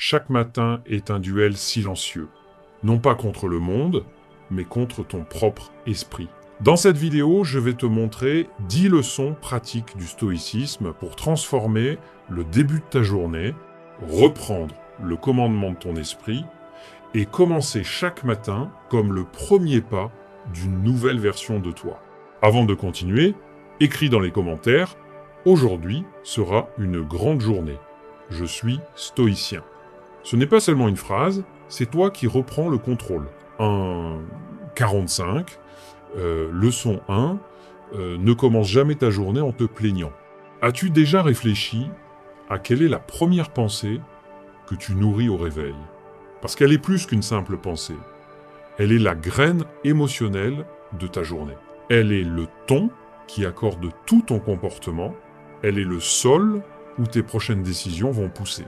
chaque matin est un duel silencieux. Non pas contre le monde, mais contre ton propre esprit. Dans cette vidéo, je vais te montrer 10 leçons pratiques du stoïcisme pour transformer le début de ta journée, reprendre le commandement de ton esprit et commencer chaque matin comme le premier pas d'une nouvelle version de toi. Avant de continuer, écris dans les commentaires « Aujourd'hui sera une grande journée. Je suis stoïcien ». Ce n'est pas seulement une phrase, c'est toi qui reprends le contrôle. 45, leçon 1, ne commence jamais ta journée en te plaignant. As-tu déjà réfléchi à quelle est la première pensée que tu nourris au réveil? Parce qu'elle est plus qu'une simple pensée. Elle est la graine émotionnelle de ta journée. Elle est le ton qui accorde tout ton comportement. Elle est le sol où tes prochaines décisions vont pousser.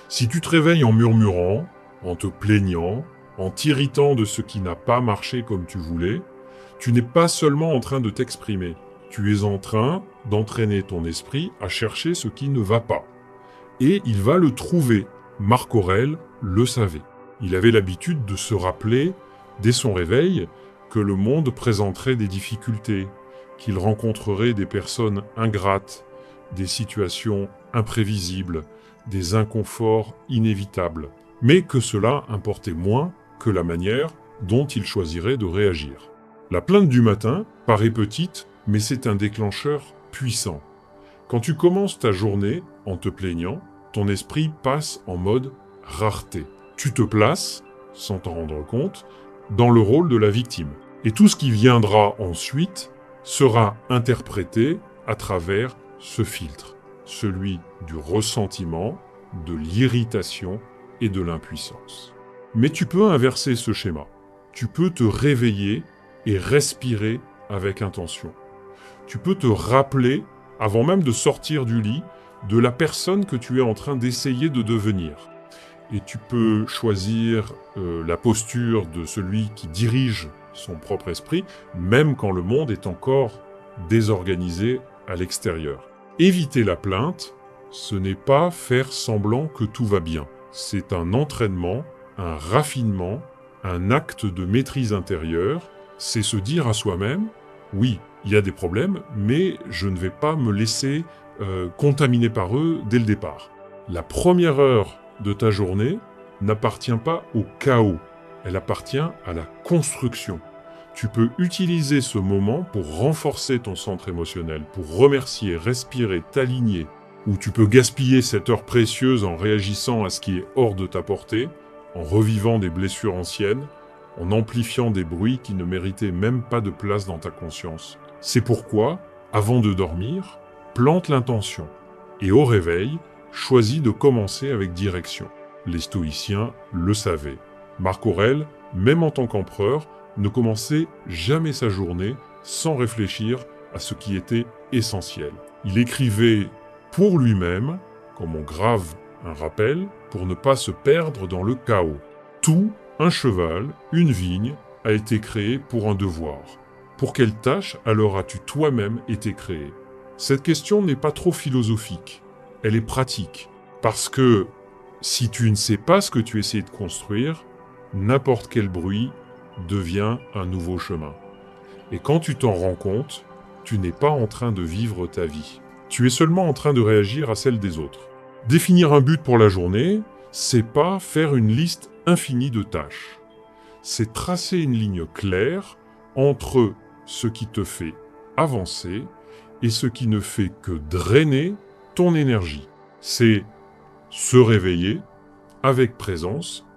Si tu te réveilles en murmurant, en te plaignant, en t'irritant de ce qui n'a pas marché comme tu voulais, tu n'es pas seulement en train de t'exprimer. Tu es en train d'entraîner ton esprit à chercher ce qui ne va pas. Et il va le trouver. Marc Aurèle le savait. Il avait l'habitude de se rappeler, dès son réveil, que le monde présenterait des difficultés, qu'il rencontrerait des personnes ingrates, des situations imprévisibles, des inconforts inévitables, mais que cela importait moins que la manière dont il choisirait de réagir. La plainte du matin paraît petite, mais c'est un déclencheur puissant. Quand tu commences ta journée en te plaignant, ton esprit passe en mode rareté. Tu te places, sans t'en rendre compte, dans le rôle de la victime. Et tout ce qui viendra ensuite sera interprété à travers ce filtre, celui du ressentiment, de l'irritation et de l'impuissance. Mais tu peux inverser ce schéma. Tu peux te réveiller et respirer avec intention. Tu peux te rappeler, avant même de sortir du lit, de la personne que tu es en train d'essayer de devenir. Et tu peux choisir la posture de celui qui dirige son propre esprit, même quand le monde est encore désorganisé à l'extérieur. Éviter la plainte, ce n'est pas faire semblant que tout va bien. C'est un entraînement, un raffinement, un acte de maîtrise intérieure. C'est se dire à soi-même, oui, il y a des problèmes, mais je ne vais pas me laisser contaminer par eux dès le départ. La première heure de ta journée n'appartient pas au chaos, elle appartient à la construction. Tu peux utiliser ce moment pour renforcer ton centre émotionnel, pour remercier, respirer, t'aligner, ou tu peux gaspiller cette heure précieuse en réagissant à ce qui est hors de ta portée, en revivant des blessures anciennes, en amplifiant des bruits qui ne méritaient même pas de place dans ta conscience. C'est pourquoi, avant de dormir, plante l'intention, et au réveil, choisis de commencer avec direction. Les stoïciens le savaient. Marc Aurèle, même en tant qu'empereur, ne commençait jamais sa journée sans réfléchir à ce qui était essentiel. Il écrivait pour lui-même, comme on grave un rappel, pour ne pas se perdre dans le chaos. Tout, un cheval, une vigne, a été créé pour un devoir. Pour quelle tâche alors as-tu toi-même été créé? Cette question n'est pas trop philosophique, elle est pratique. Parce que si tu ne sais pas ce que tu essaies de construire, n'importe quel bruit devient un nouveau chemin. Et quand tu t'en rends compte, tu n'es pas en train de vivre ta vie. Tu es seulement en train de réagir à celle des autres. Définir un but pour la journée, c'est pas faire une liste infinie de tâches. C'est tracer une ligne claire entre ce qui te fait avancer et ce qui ne fait que drainer ton énergie. C'est se réveiller avec présence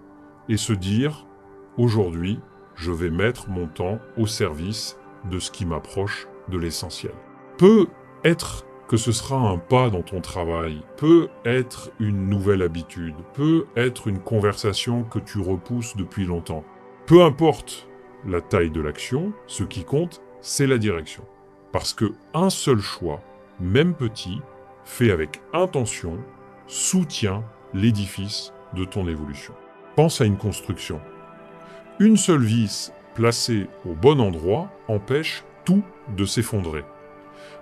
et se dire « Aujourd'hui, je vais mettre mon temps au service de ce qui m'approche de l'essentiel. » Peut être que ce sera un pas dans ton travail, peut être une nouvelle habitude, peut être une conversation que tu repousses depuis longtemps. Peu importe la taille de l'action, ce qui compte, c'est la direction. Parce que un seul choix, même petit, fait avec intention, soutient l'édifice de ton évolution. Pense à une construction. Une seule vis placée au bon endroit empêche tout de s'effondrer.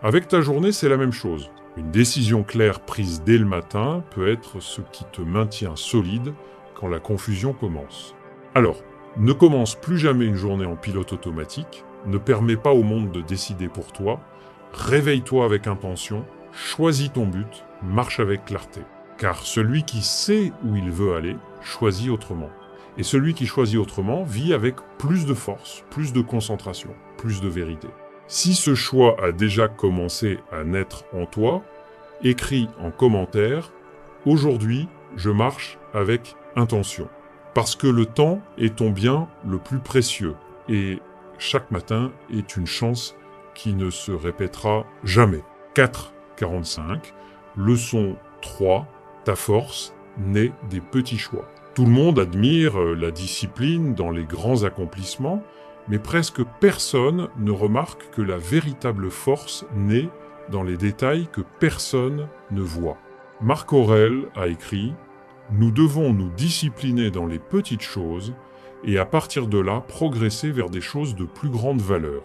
Avec ta journée, c'est la même chose. Une décision claire prise dès le matin peut être ce qui te maintient solide quand la confusion commence. Alors, ne commence plus jamais une journée en pilote automatique, ne permets pas au monde de décider pour toi, réveille-toi avec intention, choisis ton but, marche avec clarté. Car celui qui sait où il veut aller, choisit autrement. Et celui qui choisit autrement vit avec plus de force, plus de concentration, plus de vérité. Si ce choix a déjà commencé à naître en toi, écris en commentaire « Aujourd'hui, je marche avec intention ». Parce que le temps est ton bien le plus précieux et chaque matin est une chance qui ne se répétera jamais. 4,45, leçon 3, ta force naît des petits choix. Tout le monde admire la discipline dans les grands accomplissements, mais presque personne ne remarque que la véritable force naît dans les détails que personne ne voit. Marc Aurèle a écrit « Nous devons nous discipliner dans les petites choses et à partir de là progresser vers des choses de plus grande valeur.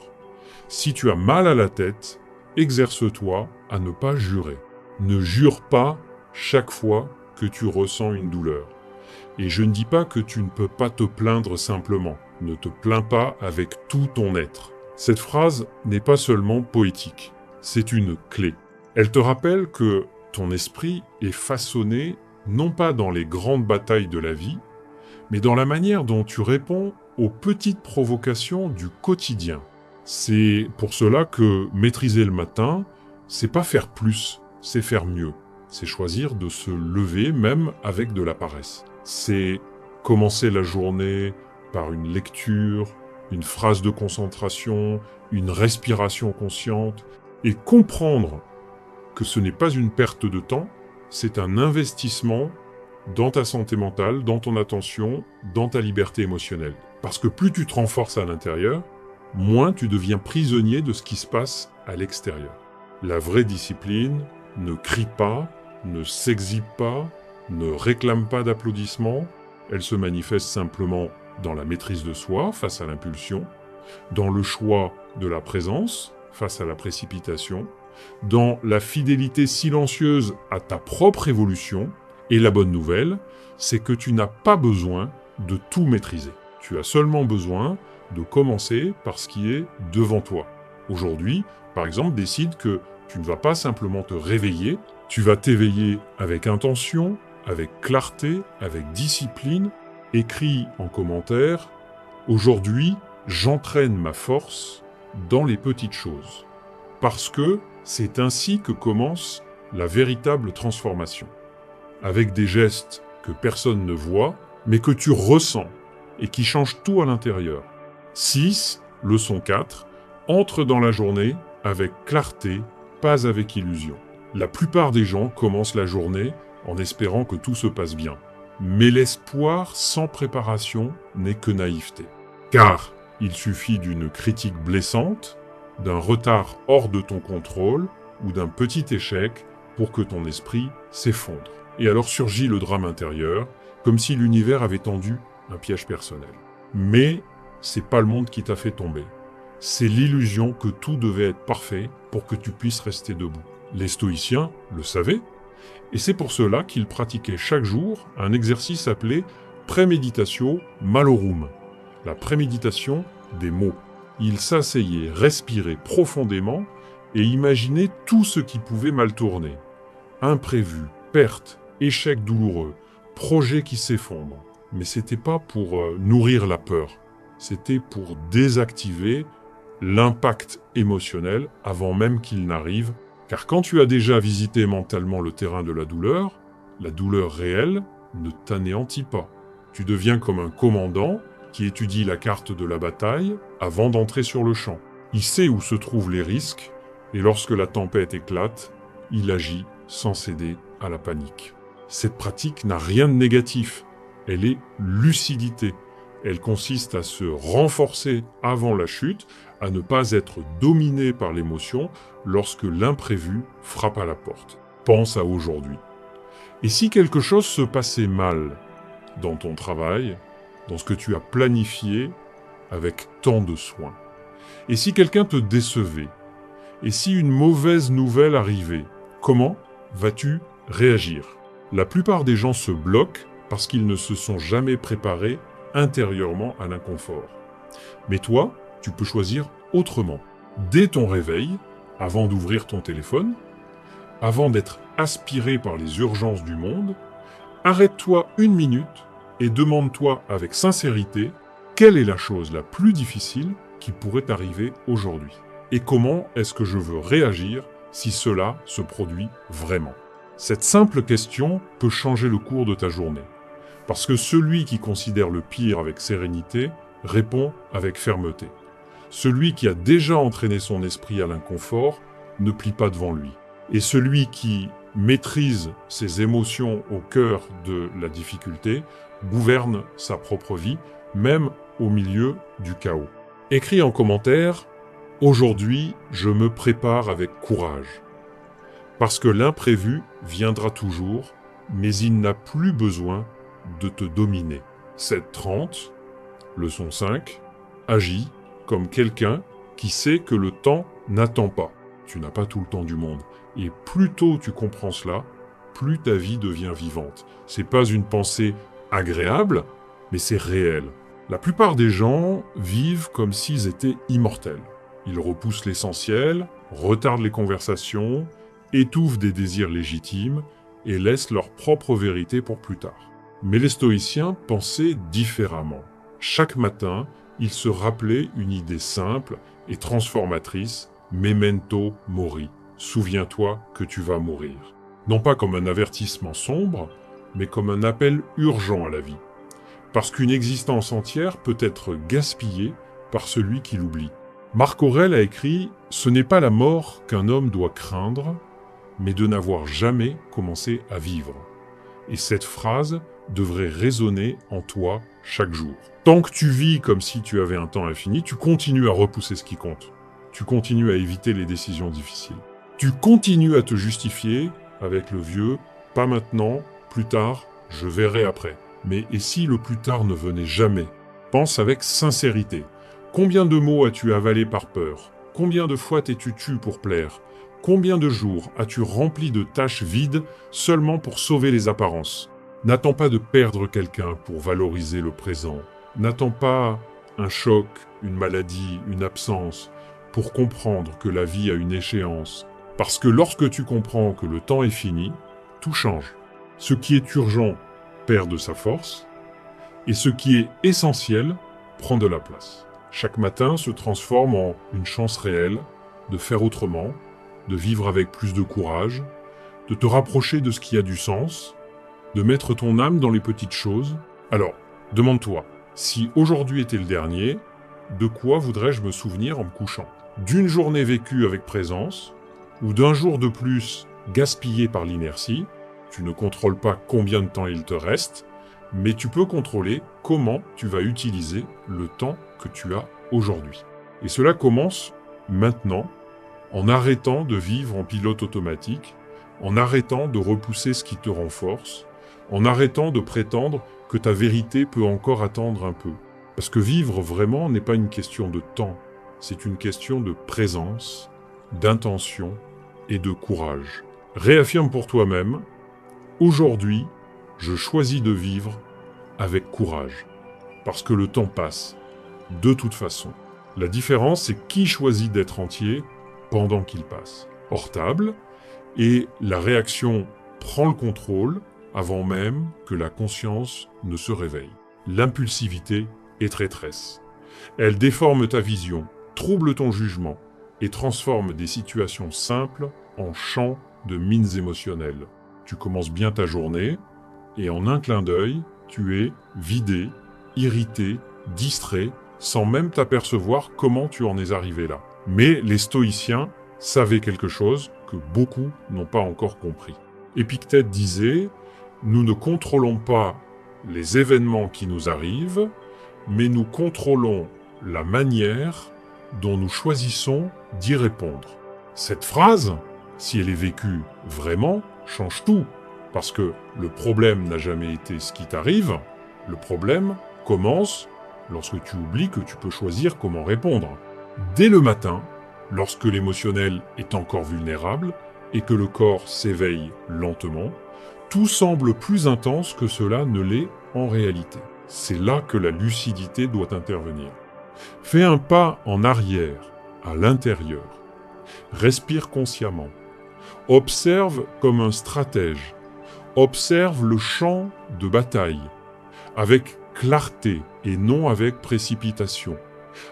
Si tu as mal à la tête, exerce-toi à ne pas jurer. Ne jure pas chaque fois que tu ressens une douleur. Et je ne dis pas que tu ne peux pas te plaindre simplement. Ne te plains pas avec tout ton être. » Cette phrase n'est pas seulement poétique, c'est une clé. Elle te rappelle que ton esprit est façonné non pas dans les grandes batailles de la vie, mais dans la manière dont tu réponds aux petites provocations du quotidien. C'est pour cela que maîtriser le matin, c'est pas faire plus, c'est faire mieux. C'est choisir de se lever même avec de la paresse. C'est commencer la journée par une lecture, une phrase de concentration, une respiration consciente, et comprendre que ce n'est pas une perte de temps, c'est un investissement dans ta santé mentale, dans ton attention, dans ta liberté émotionnelle. Parce que plus tu te renforces à l'intérieur, moins tu deviens prisonnier de ce qui se passe à l'extérieur. La vraie discipline ne crie pas, ne s'exhibe pas, ne réclame pas d'applaudissements, elle se manifeste simplement dans la maîtrise de soi face à l'impulsion, dans le choix de la présence face à la précipitation, dans la fidélité silencieuse à ta propre évolution. Et la bonne nouvelle, c'est que tu n'as pas besoin de tout maîtriser. Tu as seulement besoin de commencer par ce qui est devant toi. Aujourd'hui, par exemple, décide que tu ne vas pas simplement te réveiller, tu vas t'éveiller avec intention, avec clarté, avec discipline. Écris en commentaire « Aujourd'hui, j'entraîne ma force dans les petites choses. » Parce que c'est ainsi que commence la véritable transformation. Avec des gestes que personne ne voit, mais que tu ressens et qui changent tout à l'intérieur. 6, leçon 4, entre dans la journée avec clarté, pas avec illusion. La plupart des gens commencent la journée en espérant que tout se passe bien. Mais l'espoir sans préparation n'est que naïveté. Car il suffit d'une critique blessante, d'un retard hors de ton contrôle ou d'un petit échec pour que ton esprit s'effondre. Et alors surgit le drame intérieur, comme si l'univers avait tendu un piège personnel. Mais c'est pas le monde qui t'a fait tomber. C'est l'illusion que tout devait être parfait pour que tu puisses rester debout. Les stoïciens le savaient, et c'est pour cela qu'ils pratiquaient chaque jour un exercice appelé préméditatio malorum, la préméditation des mots. Ils s'asseyaient, respiraient profondément et imaginaient tout ce qui pouvait mal tourner. Imprévu, perte, échec douloureux, projet qui s'effondre. Mais c'était pas pour nourrir la peur, c'était pour désactiver l'impact émotionnel avant même qu'il n'arrive. Car quand tu as déjà visité mentalement le terrain de la douleur réelle ne t'anéantit pas. Tu deviens comme un commandant qui étudie la carte de la bataille avant d'entrer sur le champ. Il sait où se trouvent les risques, et lorsque la tempête éclate, il agit sans céder à la panique. Cette pratique n'a rien de négatif, elle est lucidité. Elle consiste à se renforcer avant la chute, à ne pas être dominé par l'émotion lorsque l'imprévu frappe à la porte. Pense à aujourd'hui. Et si quelque chose se passait mal dans ton travail, dans ce que tu as planifié avec tant de soin, et si quelqu'un te décevait, et si une mauvaise nouvelle arrivait, comment vas-tu réagir? La plupart des gens se bloquent parce qu'ils ne se sont jamais préparés intérieurement à l'inconfort. Mais toi, tu peux choisir autrement. Dès ton réveil, avant d'ouvrir ton téléphone, avant d'être aspiré par les urgences du monde, arrête-toi 1 minute et demande-toi avec sincérité quelle est la chose la plus difficile qui pourrait arriver aujourd'hui et comment est-ce que je veux réagir si cela se produit vraiment. Cette simple question peut changer le cours de ta journée. Parce que celui qui considère le pire avec sérénité répond avec fermeté. Celui qui a déjà entraîné son esprit à l'inconfort ne plie pas devant lui. Et celui qui maîtrise ses émotions au cœur de la difficulté gouverne sa propre vie, même au milieu du chaos. Écris en commentaire « Aujourd'hui, je me prépare avec courage ». Parce que l'imprévu viendra toujours, mais il n'a plus besoin de te dominer. 7:30, leçon 5, agis comme quelqu'un qui sait que le temps n'attend pas. Tu n'as pas tout le temps du monde. Et plus tôt tu comprends cela, plus ta vie devient vivante. C'est pas une pensée agréable, mais c'est réel. La plupart des gens vivent comme s'ils étaient immortels. Ils repoussent l'essentiel, retardent les conversations, étouffent des désirs légitimes et laissent leur propre vérité pour plus tard. Mais les stoïciens pensaient différemment. Chaque matin, ils se rappelaient une idée simple et transformatrice, memento mori. Souviens-toi que tu vas mourir. Non pas comme un avertissement sombre, mais comme un appel urgent à la vie. Parce qu'une existence entière peut être gaspillée par celui qui l'oublie. Marc Aurèle a écrit « Ce n'est pas la mort qu'un homme doit craindre, mais de n'avoir jamais commencé à vivre. » Et cette phrase devrait résonner en toi chaque jour. Tant que tu vis comme si tu avais un temps infini, tu continues à repousser ce qui compte. Tu continues à éviter les décisions difficiles. Tu continues à te justifier avec le vieux « pas maintenant, plus tard, je verrai après ». Mais et si le plus tard ne venait jamais? Pense avec sincérité. Combien de mots as-tu avalé par peur? Combien de fois t'es-tu tu pour plaire? Combien de jours as-tu rempli de tâches vides seulement pour sauver les apparences? N'attends pas de perdre quelqu'un pour valoriser le présent. N'attends pas un choc, une maladie, une absence pour comprendre que la vie a une échéance. Parce que lorsque tu comprends que le temps est fini, tout change. Ce qui est urgent perd de sa force, et ce qui est essentiel prend de la place. Chaque matin se transforme en une chance réelle de faire autrement, de vivre avec plus de courage, de te rapprocher de ce qui a du sens, de mettre ton âme dans les petites choses. Alors, demande-toi, si aujourd'hui était le dernier, de quoi voudrais-je me souvenir en me couchant? D'une journée vécue avec présence, ou d'un jour de plus gaspillé par l'inertie? Tu ne contrôles pas combien de temps il te reste, mais tu peux contrôler comment tu vas utiliser le temps que tu as aujourd'hui. Et cela commence maintenant, en arrêtant de vivre en pilote automatique, en arrêtant de repousser ce qui te renforce, en arrêtant de prétendre que ta vérité peut encore attendre un peu. Parce que vivre vraiment n'est pas une question de temps, c'est une question de présence, d'intention et de courage. Réaffirme pour toi-même: aujourd'hui, je choisis de vivre avec courage, parce que le temps passe, de toute façon. La différence, c'est qui choisit d'être entier pendant qu'il passe. Hors table, et la réaction prend le contrôle avant même que la conscience ne se réveille. L'impulsivité est traîtresse. Elle déforme ta vision, trouble ton jugement et transforme des situations simples en champs de mines émotionnelles. Tu commences bien ta journée, et en un clin d'œil, tu es vidé, irrité, distrait, sans même t'apercevoir comment tu en es arrivé là. Mais les stoïciens savaient quelque chose que beaucoup n'ont pas encore compris. Épictète disait « Nous ne contrôlons pas les événements qui nous arrivent, mais nous contrôlons la manière dont nous choisissons d'y répondre. » Cette phrase, si elle est vécue vraiment, change tout. Parce que le problème n'a jamais été ce qui t'arrive, le problème commence lorsque tu oublies que tu peux choisir comment répondre. Dès le matin, lorsque l'émotionnel est encore vulnérable, et que le corps s'éveille lentement, tout semble plus intense que cela ne l'est en réalité. C'est là que la lucidité doit intervenir. Fais un pas en arrière, à l'intérieur. Respire consciemment. Observe comme un stratège. Observe le champ de bataille, avec clarté et non avec précipitation,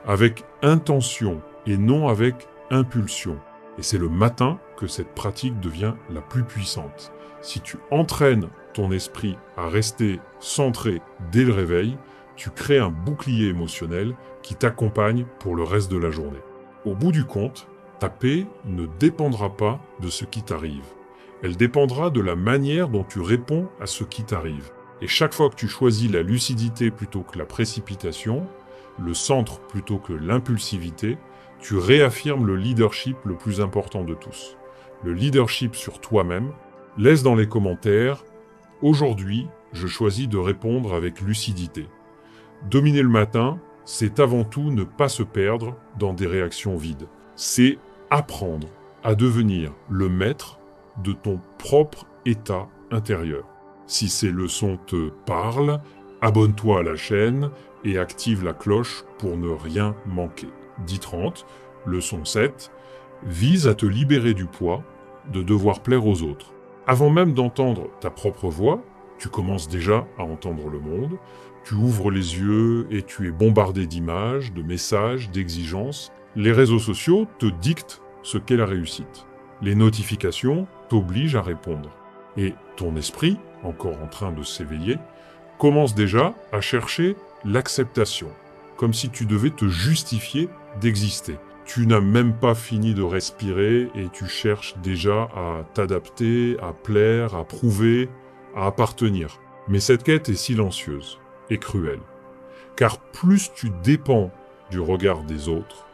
avec intention et non avec impulsion. Et c'est le matin que cette pratique devient la plus puissante. Si tu entraînes ton esprit à rester centré dès le réveil, tu crées un bouclier émotionnel qui t'accompagne pour le reste de la journée. Au bout du compte, ta paix ne dépendra pas de ce qui t'arrive. Elle dépendra de la manière dont tu réponds à ce qui t'arrive. Et chaque fois que tu choisis la lucidité plutôt que la précipitation, le centre plutôt que l'impulsivité, tu réaffirmes le leadership le plus important de tous. Le leadership sur toi-même. Laisse dans les commentaires « Aujourd'hui, je choisis de répondre avec lucidité ». Dominer le matin, c'est avant tout ne pas se perdre dans des réactions vides. C'est apprendre à devenir le maître de ton propre état intérieur. Si ces leçons te parlent, abonne-toi à la chaîne et active la cloche pour ne rien manquer. 10-30, leçon 7, vise à te libérer du poids de devoir plaire aux autres. Avant même d'entendre ta propre voix, tu commences déjà à entendre le monde, tu ouvres les yeux et tu es bombardé d'images, de messages, d'exigences. Les réseaux sociaux te dictent ce qu'est la réussite. Les notifications t'obligent à répondre. Et ton esprit, encore en train de s'éveiller, commence déjà à chercher l'acceptation, comme si tu devais te justifier d'exister. Tu n'as même pas fini de respirer et tu cherches déjà à t'adapter, à plaire, à prouver, à appartenir. Mais cette quête est silencieuse et cruelle. Car plus tu dépends du regard des autres,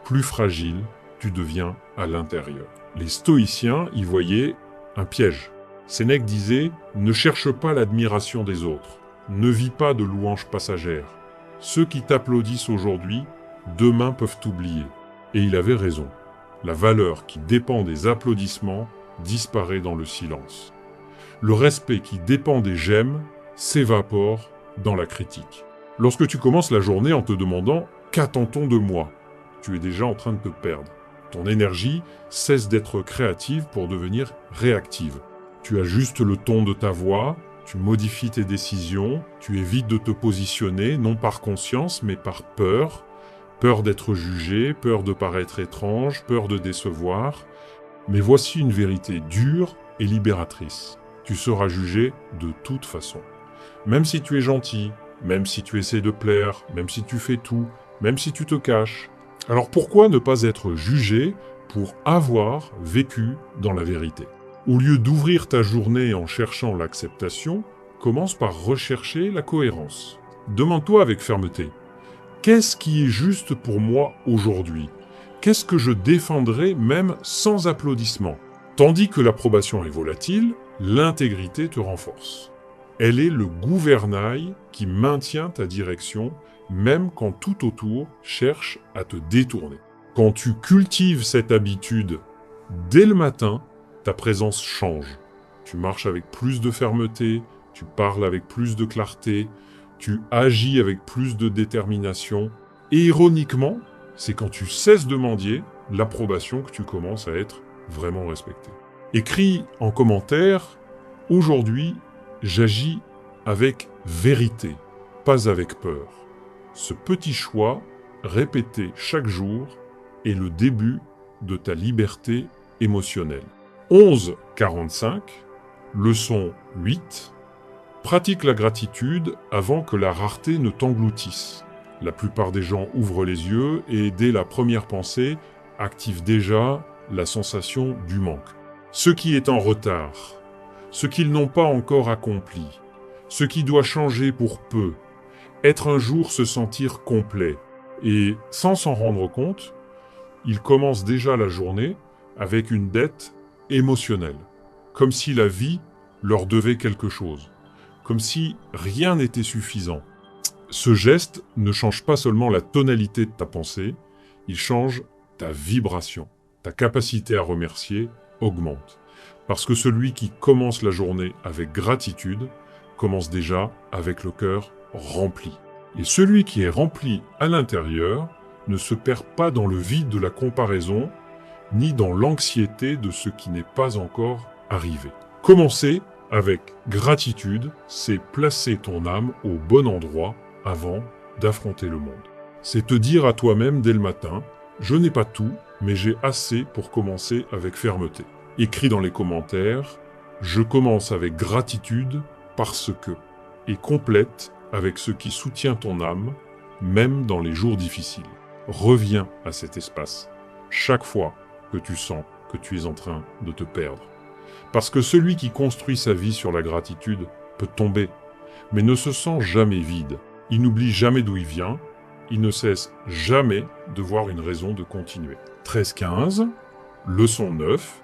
plus fragile tu deviens à l'intérieur. Les stoïciens y voyaient un piège. Sénèque disait « Ne cherche pas l'admiration des autres, ne vis pas de louanges passagères. Ceux qui t'applaudissent aujourd'hui, demain peuvent t'oublier. » Et il avait raison. La valeur qui dépend des applaudissements disparaît dans le silence. Le respect qui dépend des j'aime s'évapore dans la critique. Lorsque tu commences la journée en te demandant « Qu'attend-on de moi ?», tu es déjà en train de te perdre. Ton énergie cesse d'être créative pour devenir réactive. Tu ajustes le ton de ta voix, tu modifies tes décisions, tu évites de te positionner, non par conscience, mais par peur. Peur d'être jugé, peur de paraître étrange, peur de décevoir. Mais voici une vérité dure et libératrice. Tu seras jugé de toute façon. Même si tu es gentil, même si tu essaies de plaire, même si tu fais tout, même si tu te caches. Alors pourquoi ne pas être jugé pour avoir vécu dans la vérité ? Au lieu d'ouvrir ta journée en cherchant l'acceptation, commence par rechercher la cohérence. Demande-toi avec fermeté. Qu'est-ce qui est juste pour moi aujourd'hui ? Qu'est-ce que je défendrai même sans applaudissements ? Tandis que l'approbation est volatile, l'intégrité te renforce. Elle est le gouvernail qui maintient ta direction, même quand tout autour cherche à te détourner. Quand tu cultives cette habitude dès le matin, ta présence change. Tu marches avec plus de fermeté, tu parles avec plus de clarté, tu agis avec plus de détermination. Et ironiquement, c'est quand tu cesses de mendier l'approbation que tu commences à être vraiment respecté. Écris en commentaire « Aujourd'hui, j'agis avec vérité, pas avec peur ». Ce petit choix, répété chaque jour, est le début de ta liberté émotionnelle. 11:45, leçon 8. Pratique la gratitude avant que la rareté ne t'engloutisse. La plupart des gens ouvrent les yeux et dès la première pensée, activent déjà la sensation du manque. Ce qui est en retard, ce qu'ils n'ont pas encore accompli, ce qui doit changer pour peu, être un jour se sentir complet. Et sans s'en rendre compte, ils commencent déjà la journée avec une dette émotionnelle, comme si la vie leur devait quelque chose, comme si rien n'était suffisant. Ce geste ne change pas seulement la tonalité de ta pensée, il change ta vibration, ta capacité à remercier augmente. Parce que celui qui commence la journée avec gratitude commence déjà avec le cœur rempli. Et celui qui est rempli à l'intérieur ne se perd pas dans le vide de la comparaison, ni dans l'anxiété de ce qui n'est pas encore arrivé. Commencer avec gratitude, c'est placer ton âme au bon endroit avant d'affronter le monde. C'est te dire à toi-même dès le matin, je n'ai pas tout, mais j'ai assez pour commencer avec fermeté. Écris dans les commentaires, je commence avec gratitude parce que, et complète avec ce qui soutient ton âme, même dans les jours difficiles. Reviens à cet espace, chaque fois que tu sens que tu es en train de te perdre. Parce que celui qui construit sa vie sur la gratitude peut tomber, mais ne se sent jamais vide. Il n'oublie jamais d'où il vient, il ne cesse jamais de voir une raison de continuer. 13-15, leçon 9,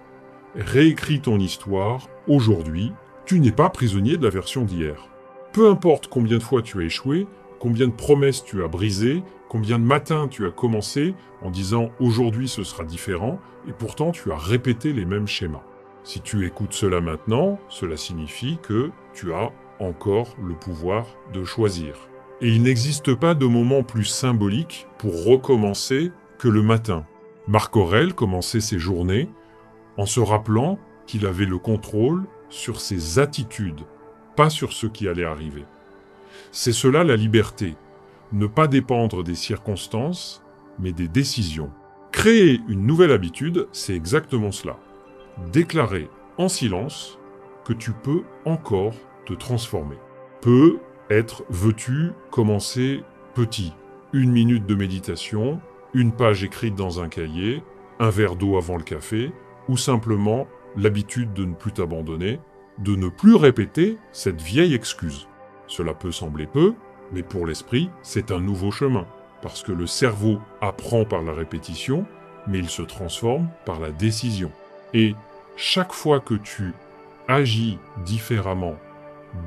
réécris ton histoire aujourd'hui, tu n'es pas prisonnier de la version d'hier. Peu importe combien de fois tu as échoué, combien de promesses tu as brisées, combien de matins tu as commencé en disant « aujourd'hui ce sera différent » et pourtant tu as répété les mêmes schémas. Si tu écoutes cela maintenant, cela signifie que tu as encore le pouvoir de choisir. Et il n'existe pas de moment plus symbolique pour recommencer que le matin. Marc Aurèle commençait ses journées en se rappelant qu'il avait le contrôle sur ses attitudes, pas sur ce qui allait arriver. C'est cela la liberté, ne pas dépendre des circonstances, mais des décisions. Créer une nouvelle habitude, c'est exactement cela. Déclarer en silence que tu peux encore te transformer. Peut être, veux-tu commencer petit? 1 minute de méditation, une page écrite dans un cahier, un verre d'eau avant le café, ou simplement l'habitude de ne plus t'abandonner, de ne plus répéter cette vieille excuse. Cela peut sembler peu, mais pour l'esprit, c'est un nouveau chemin, parce que le cerveau apprend par la répétition, mais il se transforme par la décision. Et chaque fois que tu agis différemment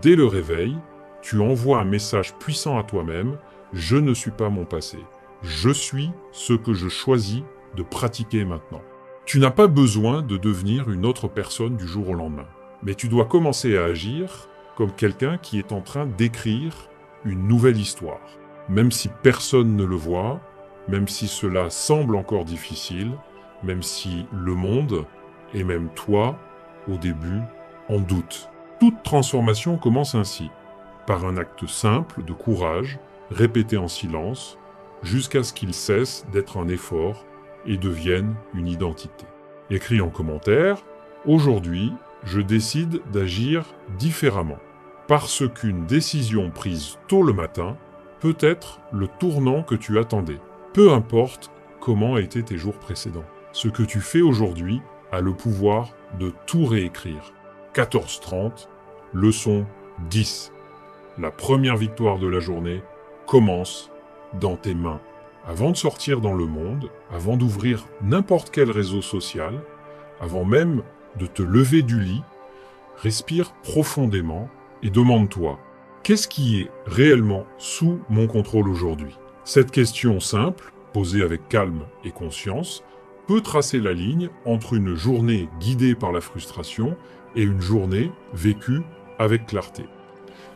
dès le réveil, tu envoies un message puissant à toi-même, je ne suis pas mon passé, je suis ce que je choisis de pratiquer maintenant. Tu n'as pas besoin de devenir une autre personne du jour au lendemain, mais tu dois commencer à agir comme quelqu'un qui est en train d'écrire une nouvelle histoire. Même si personne ne le voit, même si cela semble encore difficile, même si le monde, et même toi, au début, en doutent. Toute transformation commence ainsi, par un acte simple de courage, répété en silence, jusqu'à ce qu'il cesse d'être un effort et devienne une identité. Écris en commentaire, aujourd'hui, je décide d'agir différemment, parce qu'une décision prise tôt le matin peut être le tournant que tu attendais. Peu importe comment étaient tes jours précédents. Ce que tu fais aujourd'hui a le pouvoir de tout réécrire. 14h30, leçon 10. La première victoire de la journée commence dans tes mains. Avant de sortir dans le monde, avant d'ouvrir n'importe quel réseau social, avant même de te lever du lit, respire profondément et demande-toi, qu'est-ce qui est réellement sous mon contrôle aujourd'hui? Cette question simple, posée avec calme et conscience, peut tracer la ligne entre une journée guidée par la frustration et une journée vécue avec clarté.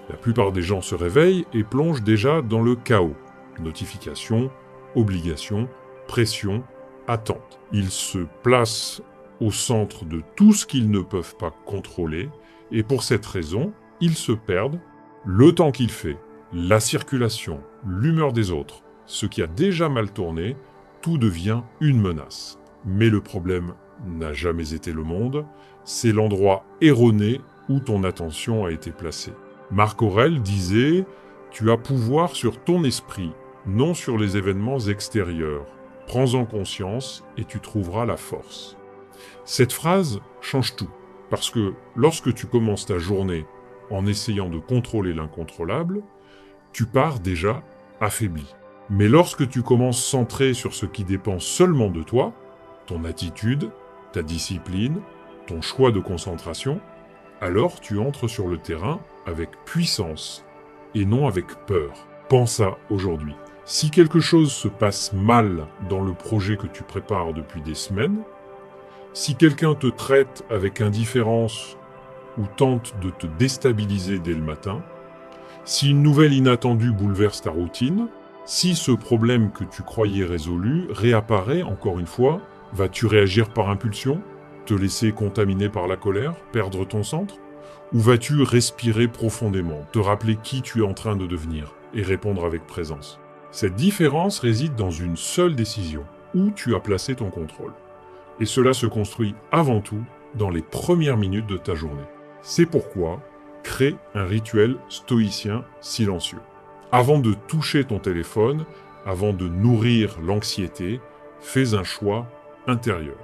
La plupart des gens se réveillent et plongent déjà dans le chaos. Notifications, obligations, pression, attente. Ils se placent au centre de tout ce qu'ils ne peuvent pas contrôler et pour cette raison, ils se perdent le temps qu'il fait, la circulation, l'humeur des autres, ce qui a déjà mal tourné, tout devient une menace. Mais le problème n'a jamais été le monde, c'est l'endroit erroné où ton attention a été placée. Marc Aurèle disait « Tu as pouvoir sur ton esprit, non sur les événements extérieurs. Prends-en conscience et tu trouveras la force. » Cette phrase change tout, parce que lorsque tu commences ta journée en essayant de contrôler l'incontrôlable, tu pars déjà affaibli. Mais lorsque tu commences centré sur ce qui dépend seulement de toi, ton attitude, ta discipline, ton choix de concentration, alors tu entres sur le terrain avec puissance et non avec peur. Pense à aujourd'hui. Si quelque chose se passe mal dans le projet que tu prépares depuis des semaines, Si quelqu'un te traite avec indifférence ou tente de te déstabiliser dès le matin, si une nouvelle inattendue bouleverse ta routine, si ce problème que tu croyais résolu réapparaît encore une fois, vas-tu réagir par impulsion, te laisser contaminer par la colère, perdre ton centre? Ou vas-tu respirer profondément, te rappeler qui tu es en train de devenir et répondre avec présence? Cette différence réside dans une seule décision, où tu as placé ton contrôle. Et cela se construit avant tout dans les premières minutes de ta journée. C'est pourquoi crée un rituel stoïcien silencieux. Avant de toucher ton téléphone, avant de nourrir l'anxiété, fais un choix intérieur.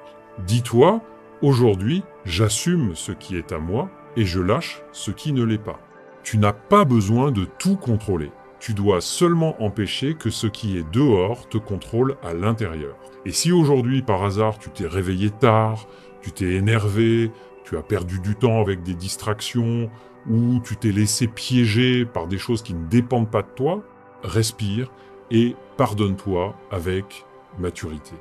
Dis-toi, aujourd'hui, j'assume ce qui est à moi et je lâche ce qui ne l'est pas. Tu n'as pas besoin de tout contrôler. Tu dois seulement empêcher que ce qui est dehors te contrôle à l'intérieur. Et si aujourd'hui, par hasard, tu t'es réveillé tard, tu t'es énervé, tu as perdu du temps avec des distractions, ou tu t'es laissé piéger par des choses qui ne dépendent pas de toi, respire et pardonne-toi avec maturité.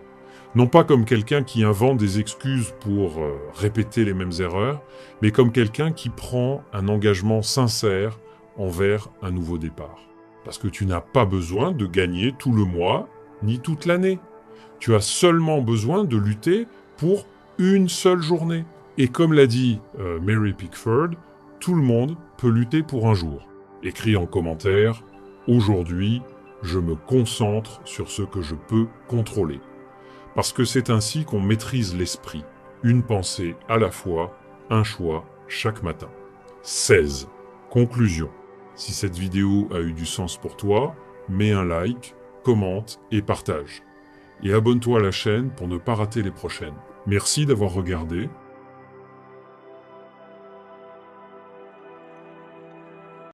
Non pas comme quelqu'un qui invente des excuses pour répéter les mêmes erreurs, mais comme quelqu'un qui prend un engagement sincère envers un nouveau départ. Parce que tu n'as pas besoin de gagner tout le mois, ni toute l'année. Tu as seulement besoin de lutter pour une seule journée. Et comme l'a dit Mary Pickford, tout le monde peut lutter pour un jour. Écris en commentaire, aujourd'hui, je me concentre sur ce que je peux contrôler. Parce que c'est ainsi qu'on maîtrise l'esprit. Une pensée à la fois, un choix chaque matin. 16. Conclusion. Si cette vidéo a eu du sens pour toi, mets un like, commente et partage. Et abonne-toi à la chaîne pour ne pas rater les prochaines. Merci d'avoir regardé.